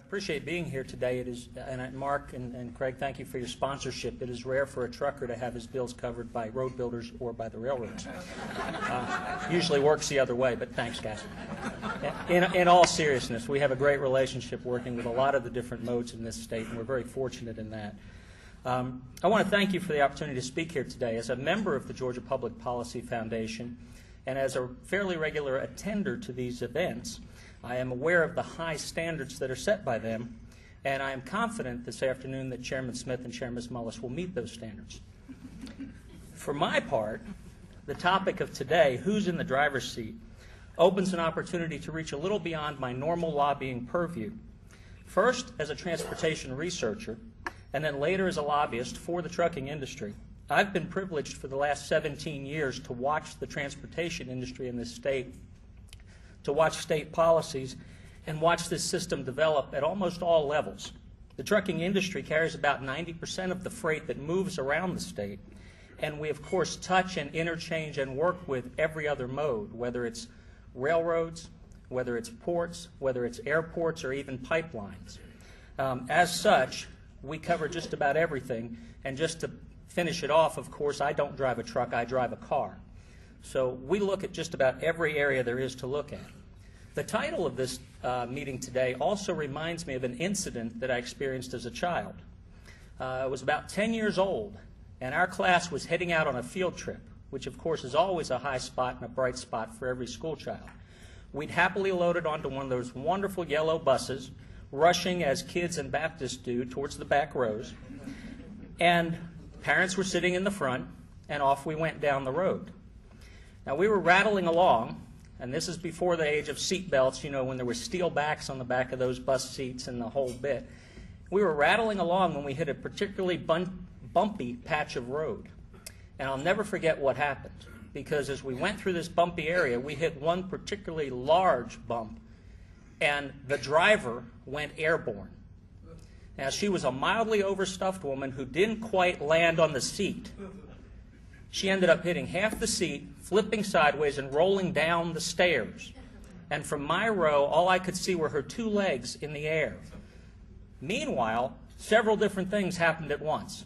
appreciate being here today. It is, and Mark and Craig, thank you for your sponsorship. It is rare for a trucker to have his bills covered by road builders or by the railroads. Usually works the other way, but thanks, guys. In all seriousness, we have a great relationship working with a lot of the different modes in this state, and we're very fortunate in that. I want to thank you for the opportunity to speak here today. As a member of the Georgia Public Policy Foundation and as a fairly regular attender to these events, I am aware of the high standards that are set by them, and I am confident this afternoon that Chairman Smith and Chairman Mullis will meet those standards. For my part, the topic of today, who's in the driver's seat, opens an opportunity to reach a little beyond my normal lobbying purview. First, as a transportation researcher, and then later as a lobbyist for the trucking industry, I've been privileged for the last 17 years to watch the transportation industry in this state, to watch state policies, and watch this system develop at almost all levels. The trucking industry carries about 90% of the freight that moves around the state, and we of course touch and interchange and work with every other mode, whether it's railroads, whether it's ports, whether it's airports, or even pipelines. As such, we cover just about everything, and just to finish it off, of course, I don't drive a truck, I drive a car. So we look at just about every area there is to look at. The title of this meeting today also reminds me of an incident that I experienced as a child. I was about 10 years old, and our class was heading out on a field trip, which of course is always a high spot and a bright spot for every school child. We'd happily loaded onto one of those wonderful yellow buses, rushing as kids and Baptists do towards the back rows, and parents were sitting in the front, and off we went down the road. Now, we were rattling along, and this is before the age of seat belts, you know, when there were steel backs on the back of those bus seats and the whole bit. We were rattling along when we hit a particularly bumpy patch of road. And I'll never forget what happened, because as we went through this bumpy area, we hit one particularly large bump, and the driver went airborne. Now, she was a mildly overstuffed woman who didn't quite land on the seat. She ended up hitting half the seat, flipping sideways, and rolling down the stairs. And from my row, all I could see were her two legs in the air. Meanwhile, several different things happened at once.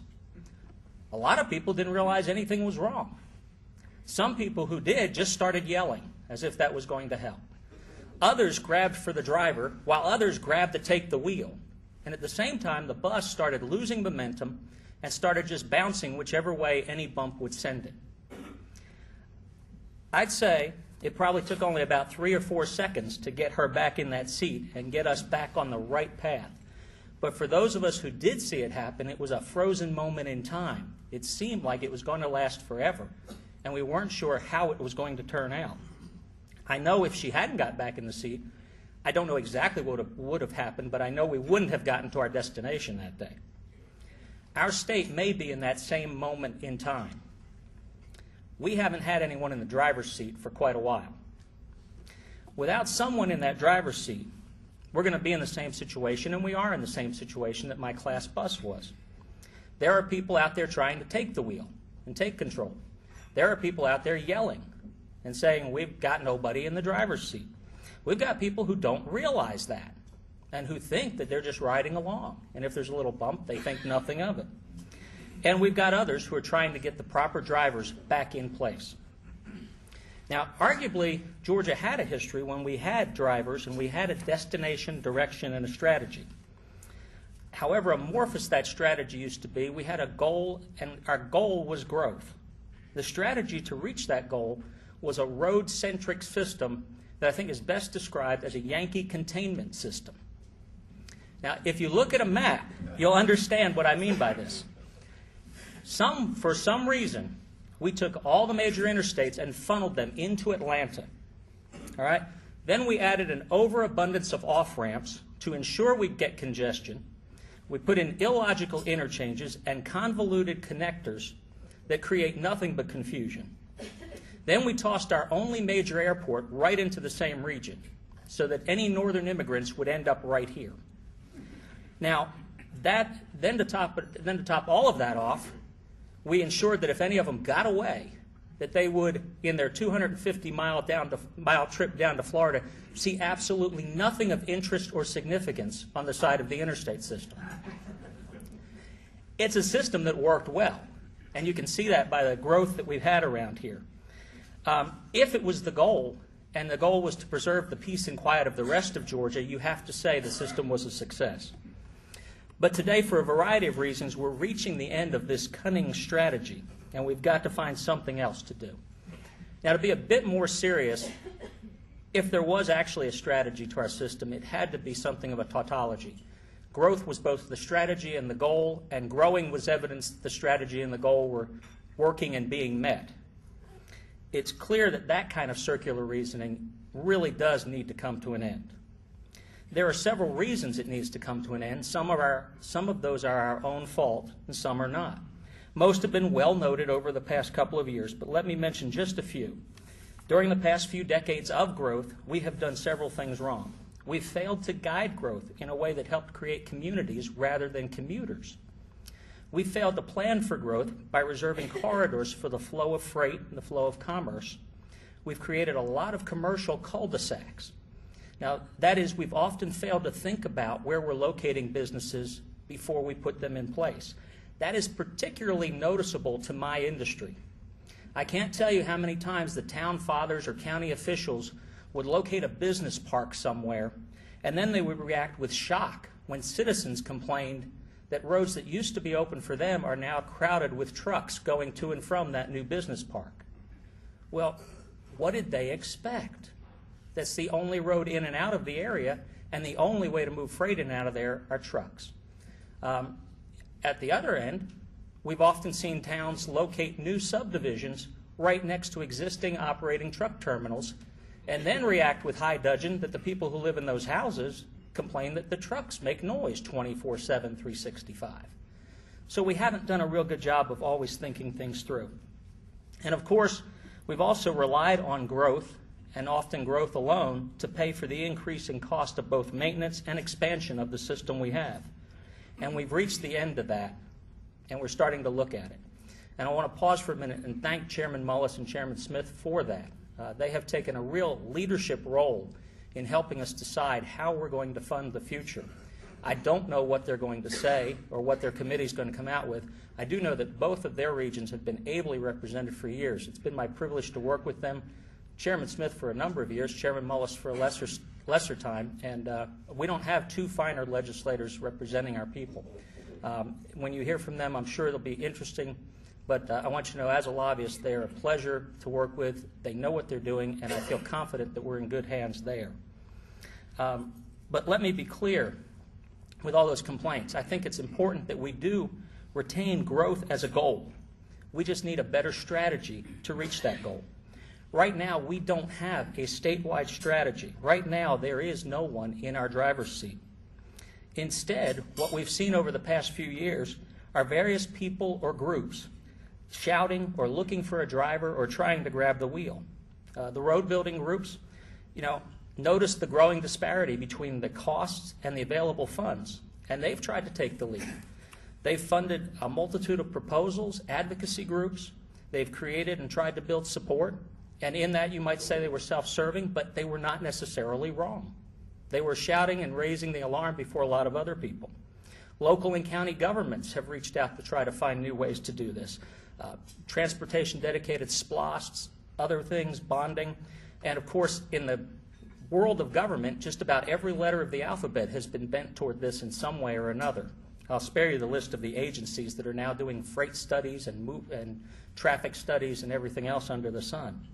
A lot of people didn't realize anything was wrong. Some people who did just started yelling, as if that was going to help. Others grabbed for the driver, while others grabbed to take the wheel. And at the same time, the bus started losing momentum and started just bouncing whichever way any bump would send it. I'd say it probably took only about 3 or 4 seconds to get her back in that seat and get us back on the right path. But for those of us who did see it happen, it was a frozen moment in time. It seemed like it was going to last forever, and we weren't sure how it was going to turn out. I know if she hadn't got back in the seat, I don't know exactly what would have happened, but I know we wouldn't have gotten to our destination that day. Our state may be in that same moment in time. We haven't had anyone in the driver's seat for quite a while. Without someone in that driver's seat, we're going to be in the same situation, and we are in the same situation that my class bus was. There are people out there trying to take the wheel and take control. There are people out there yelling and saying, we've got nobody in the driver's seat. We've got people who don't realize that and who think that they're just riding along. And if there's a little bump, they think nothing of it. And we've got others who are trying to get the proper drivers back in place. Now, arguably, Georgia had a history when we had drivers and we had a destination, direction, and a strategy. However amorphous that strategy used to be, we had a goal, and our goal was growth. The strategy to reach that goal was a road-centric system that I think is best described as a Yankee Containment system. Now, if you look at a map, you'll understand what I mean by this. For some reason, we took all the major interstates and funneled them into Atlanta. All right? Then we added an overabundance of off-ramps to ensure we'd get congestion. We put in illogical interchanges and convoluted connectors that create nothing but confusion. Then we tossed our only major airport right into the same region so that any northern immigrants would end up right here. Now, then to top all of that off, we ensured that if any of them got away, that they would, in their 250-mile trip down to Florida, see absolutely nothing of interest or significance on the side of the interstate system. It's a system that worked well, and you can see that by the growth that we've had around here. If it was the goal, and the goal was to preserve the peace and quiet of the rest of Georgia, you have to say the system was a success. But today, for a variety of reasons, we're reaching the end of this cunning strategy, and we've got to find something else to do. Now, to be a bit more serious, if there was actually a strategy to our system, it had to be something of a tautology. Growth was both the strategy and the goal, and growing was evidence that the strategy and the goal were working and being met. It's clear that that kind of circular reasoning really does need to come to an end. There are several reasons it needs to come to an end. Some of those are our own fault, and some are not. Most have been well noted over the past couple of years, but let me mention just a few. During the past few decades of growth, we have done several things wrong. We've failed to guide growth in a way that helped create communities rather than commuters. We failed to plan for growth by reserving corridors for the flow of freight and the flow of commerce. We've created a lot of commercial cul-de-sacs. Now, that is, we've often failed to think about where we're locating businesses before we put them in place. That is particularly noticeable to my industry. I can't tell you how many times the town fathers or county officials would locate a business park somewhere, and then they would react with shock when citizens complained that roads that used to be open for them are now crowded with trucks going to and from that new business park. Well, what did they expect? That's the only road in and out of the area, and the only way to move freight in and out of there are trucks. At the other end, we've often seen towns locate new subdivisions right next to existing operating truck terminals and then react with high dudgeon that the people who live in those houses complain that the trucks make noise 24/7, 365. So we haven't done a real good job of always thinking things through. And of course, we've also relied on growth, and often growth alone, to pay for the increasing cost of both maintenance and expansion of the system we have. And we've reached the end of that, and we're starting to look at it. And I want to pause for a minute and thank Chairman Mullis and Chairman Smith for that. They have taken a real leadership role in helping us decide how we're going to fund the future. I don't know what they're going to say or what their committee is going to come out with. I do know that both of their regions have been ably represented for years. It's been my privilege to work with them. Chairman Smith for a number of years, Chairman Mullis for a lesser time, and we don't have two finer legislators representing our people. When you hear from them, I'm sure it'll be interesting, but I want you to know, as a lobbyist, they're a pleasure to work with. They know what they're doing, and I feel confident that we're in good hands there. But let me be clear, with all those complaints, I think it's important that we do retain growth as a goal. We just need a better strategy to reach that goal. Right now, we don't have a statewide strategy. Right now, there is no one in our driver's seat. Instead, what we've seen over the past few years are various people or groups shouting or looking for a driver or trying to grab the wheel. The road building groups, notice the growing disparity between the costs and the available funds, and they've tried to take the lead. They've funded a multitude of proposals, advocacy groups. They've created and tried to build support. And in that, you might say they were self-serving, but they were not necessarily wrong. They were shouting and raising the alarm before a lot of other people. Local and county governments have reached out to try to find new ways to do this. Transportation-dedicated SPLOSTs, other things, bonding. And of course, in the world of government, just about every letter of the alphabet has been bent toward this in some way or another. I'll spare you the list of the agencies that are now doing freight studies and traffic studies and everything else under the sun.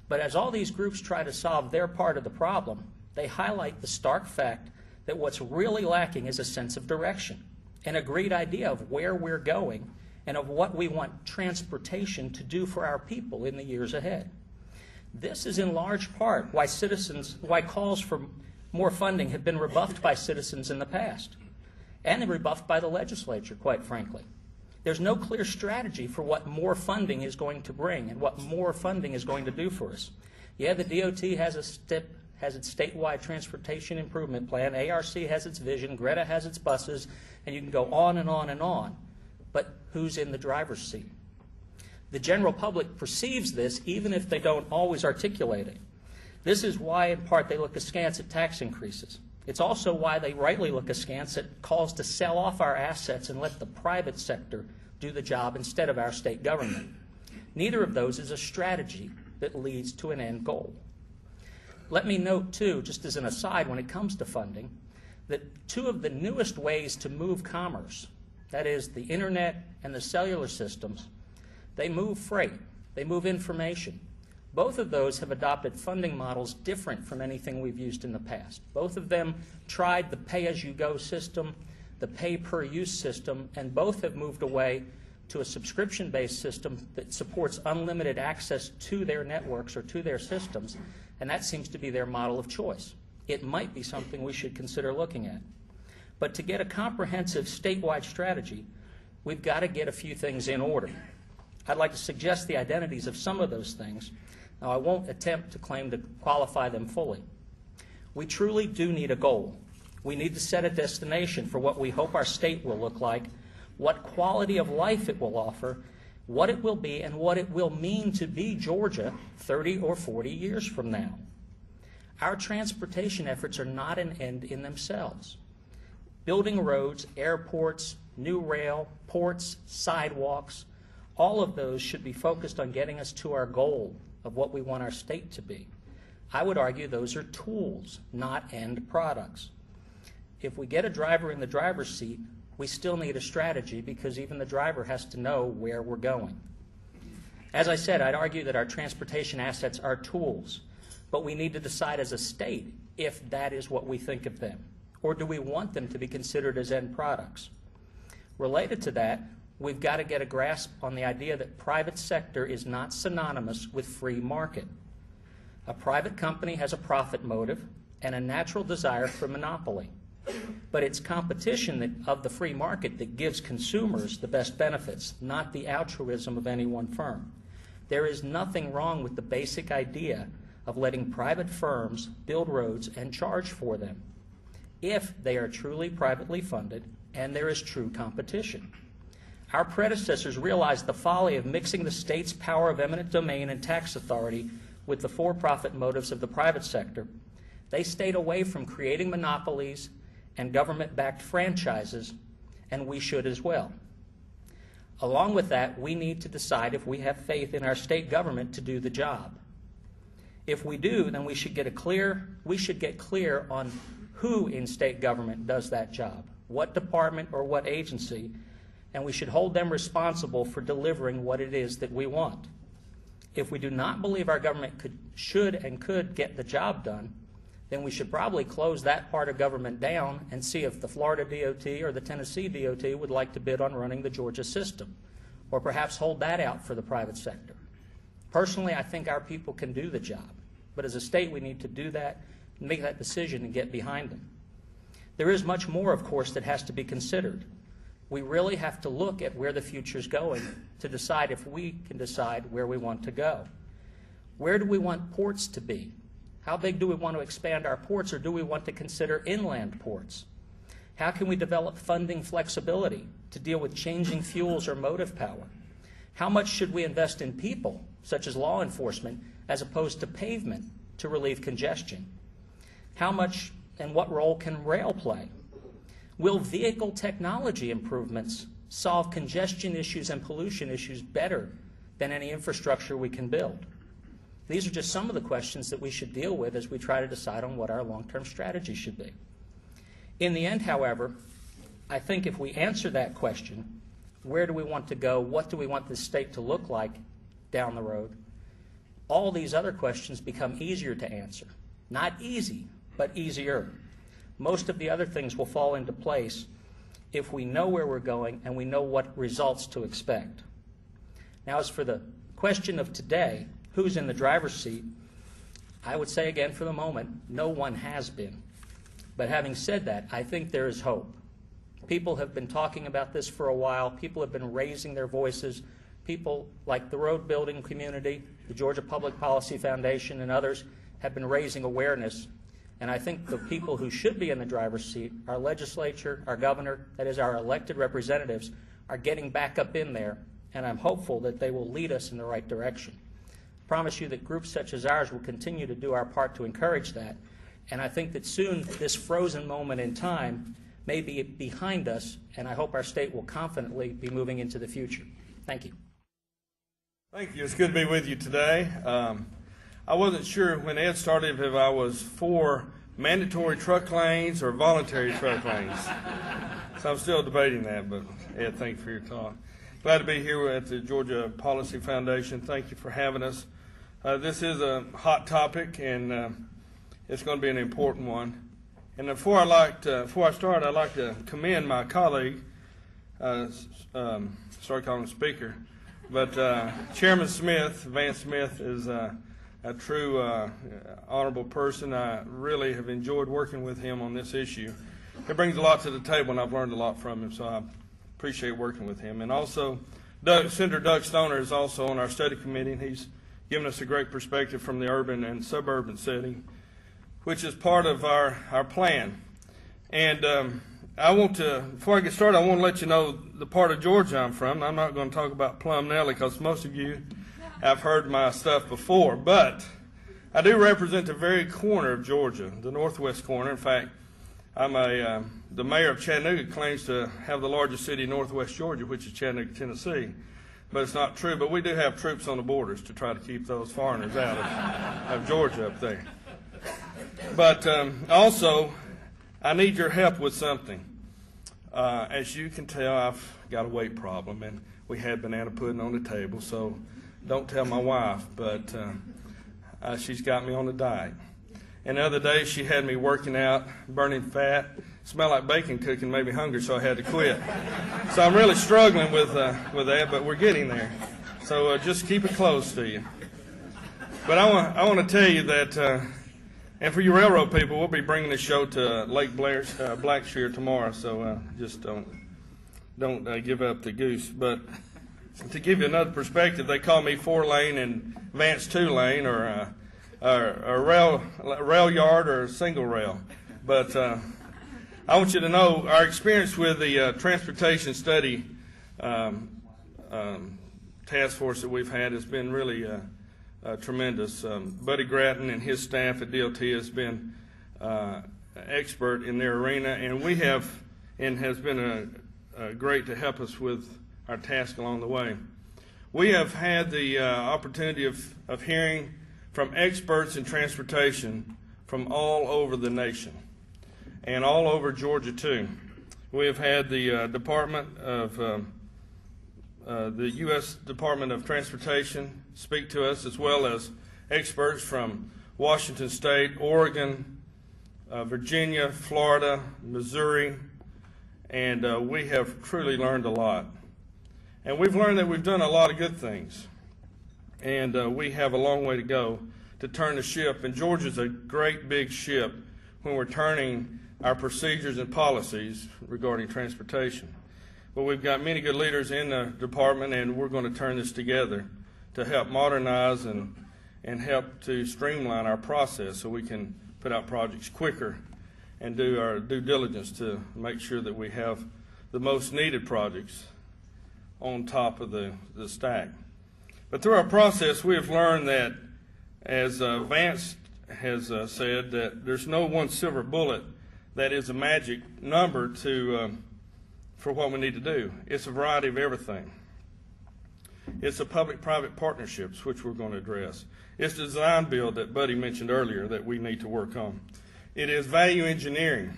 But as all these groups try to solve their part of the problem, they highlight the stark fact that what's really lacking is a sense of direction, an agreed idea of where we're going and of what we want transportation to do for our people in the years ahead. This is in large part why calls for more funding have been rebuffed by citizens in the past, and they're rebuffed by the legislature, quite frankly. There's no clear strategy for what more funding is going to bring and what more funding is going to do for us. Yeah, the DOT has its statewide transportation improvement plan. ARC has its vision. Greta has its buses. And you can go on and on and on. But who's in the driver's seat? The general public perceives this even if they don't always articulate it. This is why, in part, they look askance at tax increases. It's also why they rightly look askance at calls to sell off our assets and let the private sector do the job instead of our state government. Neither of those is a strategy that leads to an end goal. Let me note, too, just as an aside when it comes to funding, that two of the newest ways to move commerce, that is, the internet and the cellular systems, they move freight, they move information. Both of those have adopted funding models different from anything we've used in the past. Both of them tried the pay-as-you-go system, the pay-per-use system, and both have moved away to a subscription-based system that supports unlimited access to their networks or to their systems, and that seems to be their model of choice. It might be something we should consider looking at. But to get a comprehensive statewide strategy, we've got to get a few things in order. I'd like to suggest the identities of some of those things. Now, I won't attempt to claim to qualify them fully. We truly do need a goal. We need to set a destination for what we hope our state will look like, what quality of life it will offer, what it will be, and what it will mean to be Georgia 30 or 40 years from now. Our transportation efforts are not an end in themselves. Building roads, airports, new rail, ports, sidewalks, all of those should be focused on getting us to our goal of what we want our state to be. I would argue those are tools, not end products. If we get a driver in the driver's seat, we still need a strategy because even the driver has to know where we're going. As I said, I'd argue that our transportation assets are tools, but we need to decide as a state if that is what we think of them, or do we want them to be considered as end products? Related to that, we've got to get a grasp on the idea that private sector is not synonymous with free market. A private company has a profit motive and a natural desire for monopoly. But it's competition of the free market that gives consumers the best benefits, not the altruism of any one firm. There is nothing wrong with the basic idea of letting private firms build roads and charge for them, if they are truly privately funded and there is true competition. Our predecessors realized the folly of mixing the state's power of eminent domain and tax authority with the for-profit motives of the private sector. They stayed away from creating monopolies and government-backed franchises, and we should as well. Along with that, we need to decide if we have faith in our state government to do the job. If we do, then we should get clear on who in state government does that job, what department or what agency, and we should hold them responsible for delivering what it is that we want. If we do not believe our government should and could get the job done, then we should probably close that part of government down and see if the Florida DOT or the Tennessee DOT would like to bid on running the Georgia system, or perhaps hold that out for the private sector. Personally, I think our people can do the job, but as a state we need to do that, make that decision and get behind them. There is much more, of course, that has to be considered. We really have to look at where the future is going to decide if we can decide where we want to go. Where do we want ports to be? How big do we want to expand our ports, or do we want to consider inland ports? How can we develop funding flexibility to deal with changing fuels or motive power? How much should we invest in people, such as law enforcement, as opposed to pavement to relieve congestion? How much and what role can rail play? Will vehicle technology improvements solve congestion issues and pollution issues better than any infrastructure we can build? These are just some of the questions that we should deal with as we try to decide on what our long-term strategy should be. In the end, however, I think if we answer that question, where do we want to go, what do we want this state to look like down the road, all these other questions become easier to answer. Not easy, but easier. Most of the other things will fall into place if we know where we're going and we know what results to expect. Now, as for the question of today, who's in the driver's seat, I would say again for the moment, no one has been. But having said that, I think there is hope. People have been talking about this for a while. People have been raising their voices. People like the road building community, the Georgia Public Policy Foundation, and others have been raising awareness. And I think the people who should be in the driver's seat, our legislature, our governor, that is our elected representatives, are getting back up in there and I'm hopeful that they will lead us in the right direction. I promise you that groups such as ours will continue to do our part to encourage that, and I think that soon this frozen moment in time may be behind us, and I hope our state will confidently be moving into the future. Thank you. Thank you. It's good to be with you today. I wasn't sure when Ed started if I was for mandatory truck lanes or voluntary truck lanes. So I'm still debating that, but Ed, thank you for your talk. Glad to be here at the Georgia Policy Foundation. Thank you for having us. This is a hot topic, and it's going to be an important one. And before I start, I'd like to commend my colleague, sorry calling him speaker, but Chairman Smith, Vance Smith, is a true honorable person. I really have enjoyed working with him on this issue. He brings a lot to the table, and I've learned a lot from him, so I appreciate working with him. And also, Senator Doug Stoner is also on our study committee, and he's given us a great perspective from the urban and suburban setting, which is part of our plan. And I want to, before I get started, I want to let you know the part of Georgia I'm from. I'm not going to talk about Plum Nelly because most of you have heard my stuff before, but I do represent the very corner of Georgia, the northwest corner. In fact, I'm the mayor of Chattanooga claims to have the largest city in northwest Georgia, which is Chattanooga, Tennessee. But it's not true. But we do have troops on the borders to try to keep those foreigners out of Georgia up there. But also, I need your help with something. As you can tell, I've got a weight problem, and we had banana pudding on the table, so don't tell my wife, but she's got me on a diet. And the other day, she had me working out, burning fat, smelled like bacon cooking, made me hungry, so I had to quit. So I'm really struggling with that, but we're getting there. So just keep it close to you. But I want to tell you that, and for you railroad people, we'll be bringing the show to Lake Blackshear tomorrow, so just don't give up the goose. But to give you another perspective, they call me 4-lane and Vance 2-lane, or rail yard or single rail. But I want you to know our experience with the transportation study task force that we've had has been really tremendous. Buddy Gratton and his staff at DOT has been expert in their arena, and has been great to help us with our task along the way. We have had the opportunity of hearing from experts in transportation from all over the nation and all over Georgia too. We have had the the U.S. Department of Transportation speak to us, as well as experts from Washington State, Oregon, Virginia, Florida, Missouri, and we have truly learned a lot. And we've learned that we've done a lot of good things, and we have a long way to go to turn the ship. And Georgia's a great big ship when we're turning our procedures and policies regarding transportation. But we've got many good leaders in the department, and we're going to turn this together to help modernize and help to streamline our process so we can put out projects quicker and do our due diligence to make sure that we have the most needed projects on top of the stack. But through our process, we have learned that, as Vance has said, that there's no one silver bullet that is a magic number for what we need to do. It's a variety of everything. It's the public-private partnerships, which we're going to address. It's the design build that Buddy mentioned earlier that we need to work on. It is value engineering.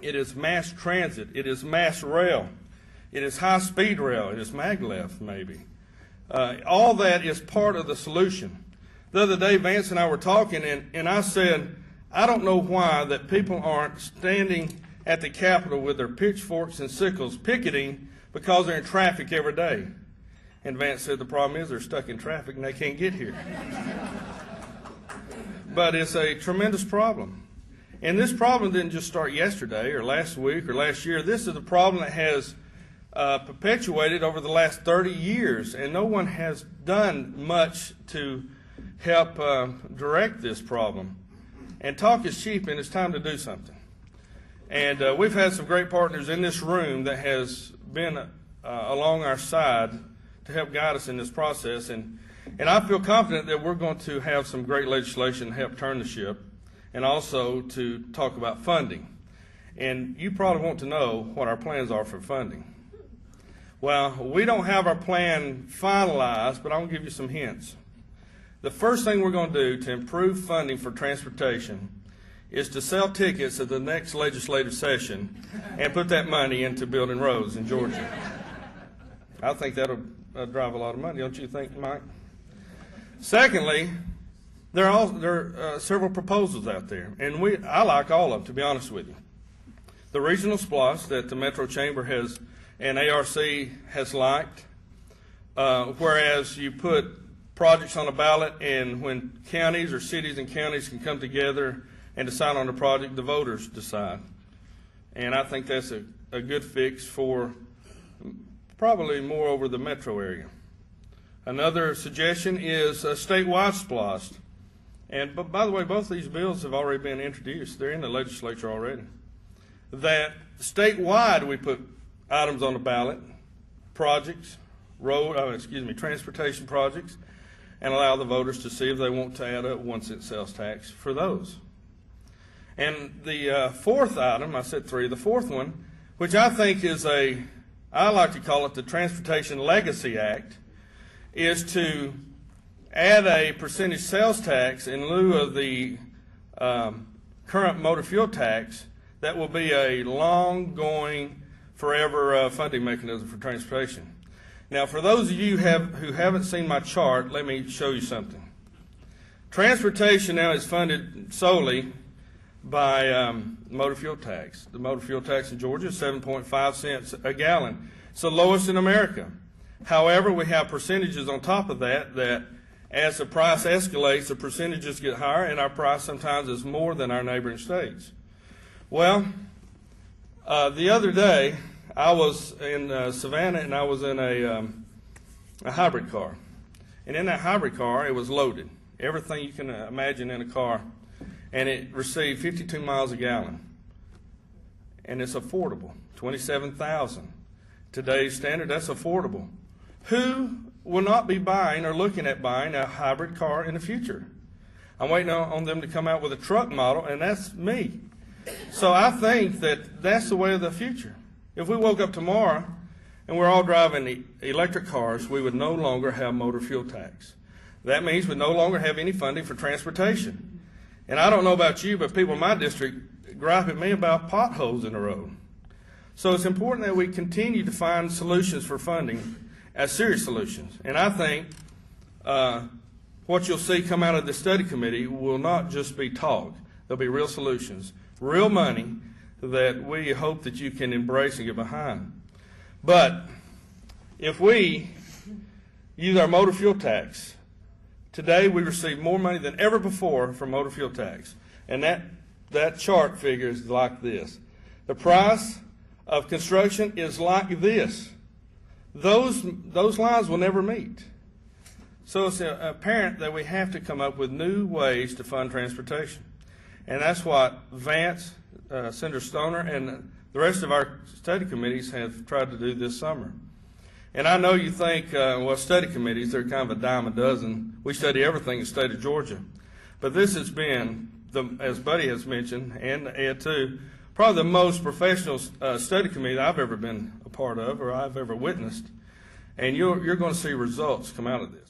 It is mass transit. It is mass rail. It is high-speed rail. It is maglev, maybe. All that is part of the solution. The other day, Vance and I were talking, and I said, I don't know why that people aren't standing at the Capitol with their pitchforks and sickles picketing because they're in traffic every day. And Vance said the problem is they're stuck in traffic and they can't get here. But it's a tremendous problem. And this problem didn't just start yesterday or last week or last year. This is a problem that has perpetuated over the last 30 years, and no one has done much to help direct this problem. And talk is cheap, and it's time to do something. And we've had some great partners in this room that has been along our side to help guide us in this process, and I feel confident that we're going to have some great legislation to help turn the ship, and also to talk about funding. And you probably want to know what our plans are for funding. Well, we don't have our plan finalized, but I'm going to give you some hints. The first thing we're going to do to improve funding for transportation is to sell tickets at the next legislative session and put that money into building roads in Georgia. I think that'll drive a lot of money, don't you think, Mike? Secondly, there are several proposals out there, and I like all of them, to be honest with you. The regional SPLOST that the Metro Chamber has and ARC has liked, whereas you put projects on a ballot, and when counties or cities and counties can come together and decide on a project, the voters decide. And I think that's a good fix for probably more over the metro area. Another suggestion is a statewide SPLOST. And by the way, both of these bills have already been introduced. They're in the legislature already. That statewide we put items on the ballot, projects, transportation projects, and allow the voters to see if they want to add up one cent sales tax for those. And the fourth item, I said three, the fourth one, which I think is I like to call it the Transportation Legacy Act, is to add a percentage sales tax in lieu of the current motor fuel tax that will be a long-going, forever funding mechanism for transportation. Now, for those of you who haven't seen my chart, let me show you something. Transportation now is funded solely by motor fuel tax. The motor fuel tax in Georgia is 7.5 cents a gallon. It's the lowest in America. However, we have percentages on top of that as the price escalates, the percentages get higher, and our price sometimes is more than our neighboring states. Well, the other day, I was in Savannah, and I was in a hybrid car. And in that hybrid car, it was loaded. Everything you can imagine in a car. And it received 52 miles a gallon. And it's affordable, $27,000. Today's standard, that's affordable. Who will not be buying or looking at buying a hybrid car in the future? I'm waiting on them to come out with a truck model, and that's me. So I think that that's the way of the future. If we woke up tomorrow and we're all driving electric cars, we would no longer have motor fuel tax. That means we no longer have any funding for transportation. And I don't know about you, but people in my district gripe at me about potholes in the road. So it's important that we continue to find solutions for funding as serious solutions. And I think what you'll see come out of the study committee will not just be talk. There'll be real solutions, real money that we hope that you can embrace and get behind. But if we use our motor fuel tax, today we receive more money than ever before from motor fuel tax. And that chart figure is like this. The price of construction is like this. Those lines will never meet. So it's apparent that we have to come up with new ways to fund transportation. And that's what Vance, Senator Stoner, and the rest of our study committees have tried to do this summer. And I know you think, well, study committees, they're kind of a dime a dozen. We study everything in the state of Georgia. But this has been, as Buddy has mentioned, and Ed too, probably the most professional study committee I've ever been a part of or I've ever witnessed. And you're going to see results come out of this.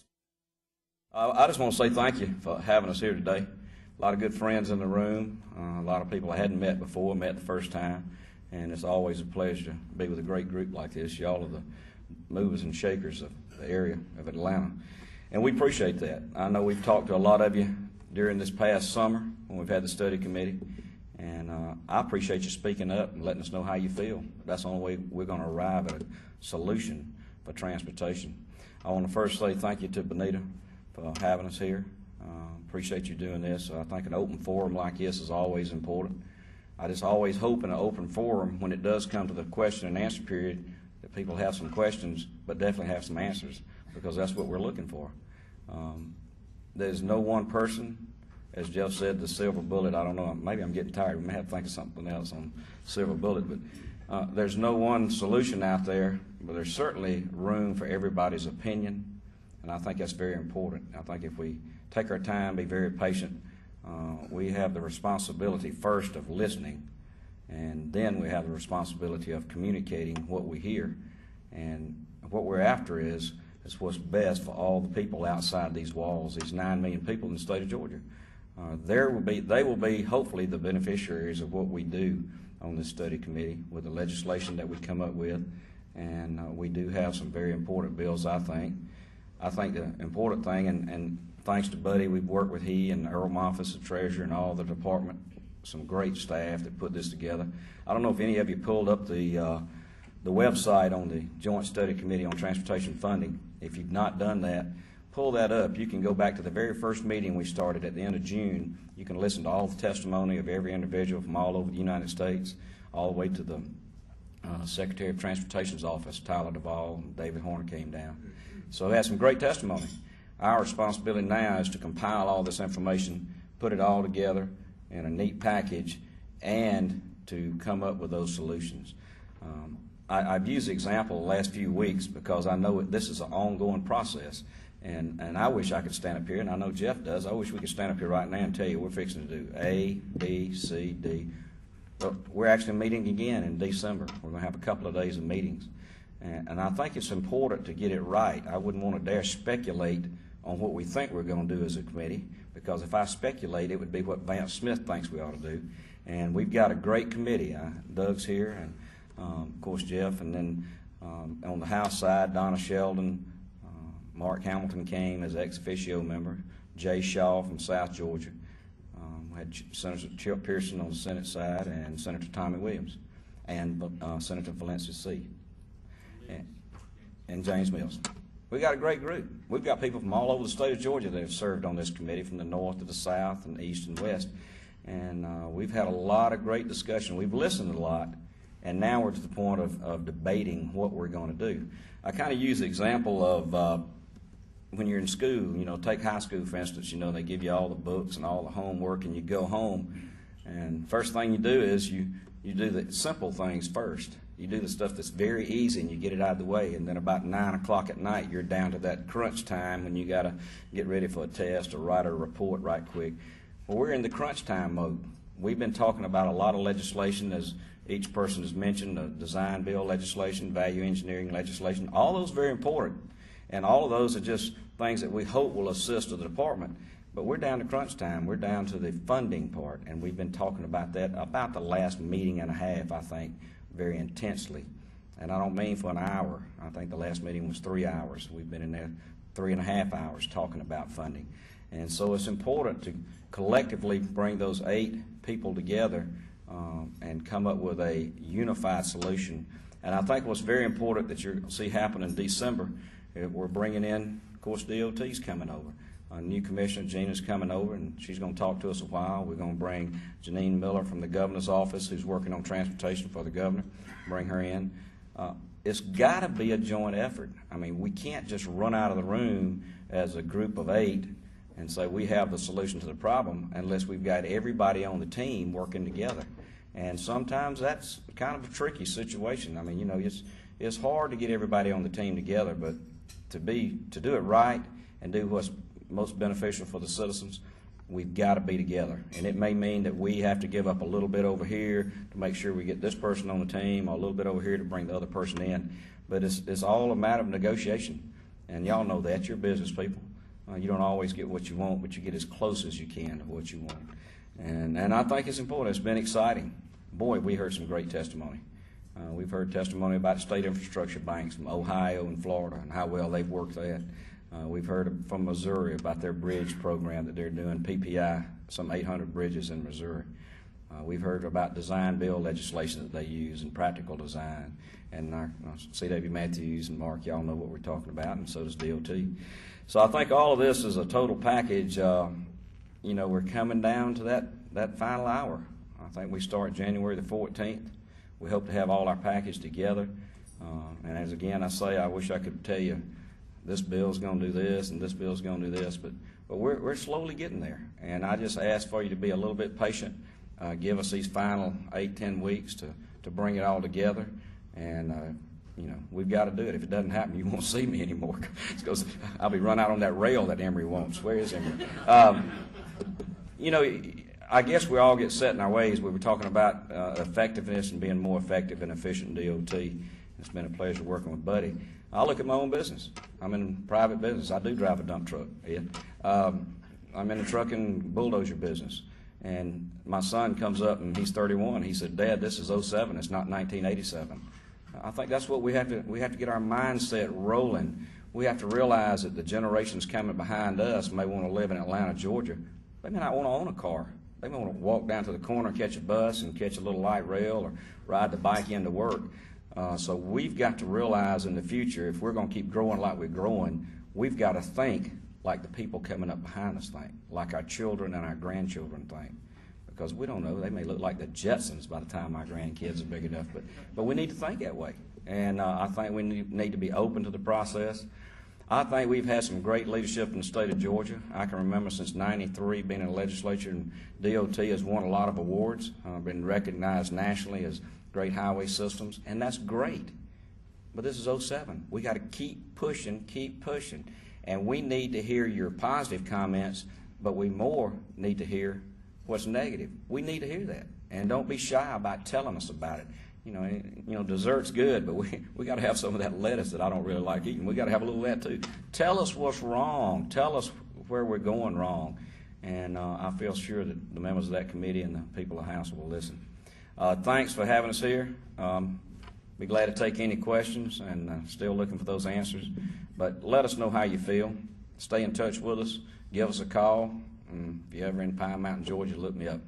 I just want to say thank you for having us here today. A lot of good friends in the room, a lot of people I hadn't met before, met the first time, and it's always a pleasure to be with a great group like this. Y'all are the movers and shakers of the area of Atlanta, and we appreciate that. I know we've talked to a lot of you during this past summer when we've had the study committee, and I appreciate you speaking up and letting us know how you feel. That's the only way we're going to arrive at a solution for transportation. I want to first say thank you to Benita for having us here. Appreciate you doing this. I think an open forum like this is always important. I just always hope in an open forum, when it does come to the question and answer period, that people have some questions, but definitely have some answers, because that's what we're looking for. There's no one person, as Jeff said, the silver bullet. I don't know, maybe I'm getting tired. We may have to think of something else on silver bullet, but there's no one solution out there, but there's certainly room for everybody's opinion, and I think that's very important. I think if we take our time, be very patient, we have the responsibility first of listening, and then we have the responsibility of communicating what we hear. And what we're after is what's best for all the people outside these walls, these 9 million people in the state of Georgia. They will be hopefully the beneficiaries of what we do on this study committee with the legislation that we come up with. And we do have some very important bills, I think. I think the important thing, and thanks to Buddy, we've worked with he and Earl Moffis, the treasurer, and all the department, some great staff that put this together. I don't know if any of you pulled up the website on the Joint Study Committee on Transportation Funding. If you've not done that, pull that up. You can go back to the very first meeting we started at the end of June. You can listen to all the testimony of every individual from all over the United States, all the way to the Secretary of Transportation's office, Tyler Duvall, and David Horner came down. So it has some great testimony. Our responsibility now is to compile all this information, put it all together in a neat package, and to come up with those solutions. I've used the example the last few weeks because I know this is an ongoing process. And I wish I could stand up here, and I know Jeff does. I wish we could stand up here right now and tell you we're fixing to do A, B, C, D. But we're actually meeting again in December. We're going to have a couple of days of meetings. And I think it's important to get it right. I wouldn't want to dare speculate on what we think we're going to do as a committee, because if I speculate, it would be what Vance Smith thinks we ought to do. And we've got a great committee. Doug's here, and of course Jeff, and then on the House side, Donna Sheldon, Mark Hamilton came as ex officio member, Jay Shaw from South Georgia. We had Senator Chip Pearson on the Senate side, and Senator Tommy Williams, and Senator Valencia C. And James Mills. We got a great group. We've got people from all over the state of Georgia that have served on this committee, from the north to the south and east and west. And we've had a lot of great discussion. We've listened a lot, and now we're to the point of debating what we're going to do. I kind of use the example of when you're in school, take high school, for instance, they give you all the books and all the homework, and you go home, and first thing you do is you do the simple things first. You do the stuff that's very easy, and you get it out of the way, and then about 9 o'clock at night, you're down to that crunch time when you got to get ready for a test or write a report right quick. Well, we're in the crunch time mode. We've been talking about a lot of legislation, as each person has mentioned, the design bill legislation, value engineering legislation. All those are very important. And all of those are just things that we hope will assist the department. But we're down to crunch time. We're down to the funding part, and we've been talking about that about the last meeting and a half, I think, very intensely. And I don't mean for an hour. I think the last meeting was 3 hours. We've been in there 3.5 hours talking about funding. And so it's important to collectively bring those 8 people together and come up with a unified solution. And I think what's very important that you'll see happen in December, we're bringing in, of course, DOT's coming over. A new commissioner, Gina's coming over, and she's going to talk to us a while. We're going to bring Janine Miller from the governor's office, who's working on transportation for the governor, bring her in. It's got to be a joint effort. I mean, we can't just run out of the room as a group of 8 and say we have the solution to the problem unless we've got everybody on the team working together. And sometimes that's kind of a tricky situation. I mean, it's hard to get everybody on the team together, but to do it right and do what's most beneficial for the citizens, we've got to be together. And it may mean that we have to give up a little bit over here to make sure we get this person on the team, or a little bit over here to bring the other person in. But it's all a matter of negotiation. And y'all know that. You're business people. You don't always get what you want, but you get as close as you can to what you want. And I think it's important. It's been exciting. Boy, we heard some great testimony. We've heard testimony about state infrastructure banks from Ohio and Florida and how well they've worked that. We've heard from Missouri about their bridge program that they're doing, PPI, some 800 bridges in Missouri. We've heard about design bill legislation that they use and practical design. And our C.W. Matthews and Mark, y'all know what we're talking about, and so does DOT. So I think all of this is a total package. We're coming down to that final hour. I think we start January the 14th. We hope to have all our package together. And as again I say, I wish I could tell you this bill's going to do this and this bill's going to do this, but we're slowly getting there. And I just ask for you to be a little bit patient. Give us these final 8-10 weeks to to bring it all together. And we've got to do it. If it doesn't happen, you won't see me anymore, because I'll be run out on that rail that Emory wants. Where is Emory? I guess we all get set in our ways. We were talking about effectiveness and being more effective and efficient in DOT. It's been a pleasure working with Buddy. I look at my own business. I'm in private business. I do drive a dump truck, Ed. I'm in the trucking bulldozer business. And my son comes up, and he's 31. He said, "Dad, this is 07. It's not 1987. I think that's what we have to get our mindset rolling. We have to realize that the generations coming behind us may want to live in Atlanta, Georgia. They may not want to own a car. They may want to walk down to the corner, catch a bus, and catch a little light rail, or ride the bike into work. So we've got to realize in the future, if we're going to keep growing like we're growing, we've got to think like the people coming up behind us think, like our children and our grandchildren think. Because we don't know, they may look like the Jetsons by the time our grandkids are big enough, but we need to think that way. And I think we need to be open to the process. I think we've had some great leadership in the state of Georgia. I can remember since '93 being in the legislature, and DOT has won a lot of awards, been recognized nationally as great highway systems, and that's great. But this is 07. We got to keep pushing, and we need to hear your positive comments, but we more need to hear what's negative. We need to hear that, and don't be shy about telling us about it. Dessert's good, but we got to have some of that lettuce that I don't really like eating. We got to have a little of that too. Tell us what's wrong. Tell us where we're going wrong, and I feel sure that the members of that committee and the people of the House will listen. Thanks for having us here. Be glad to take any questions, and still looking for those answers. But let us know how you feel. Stay in touch with us. Give us a call. And if you're ever in Pine Mountain, Georgia, look me up.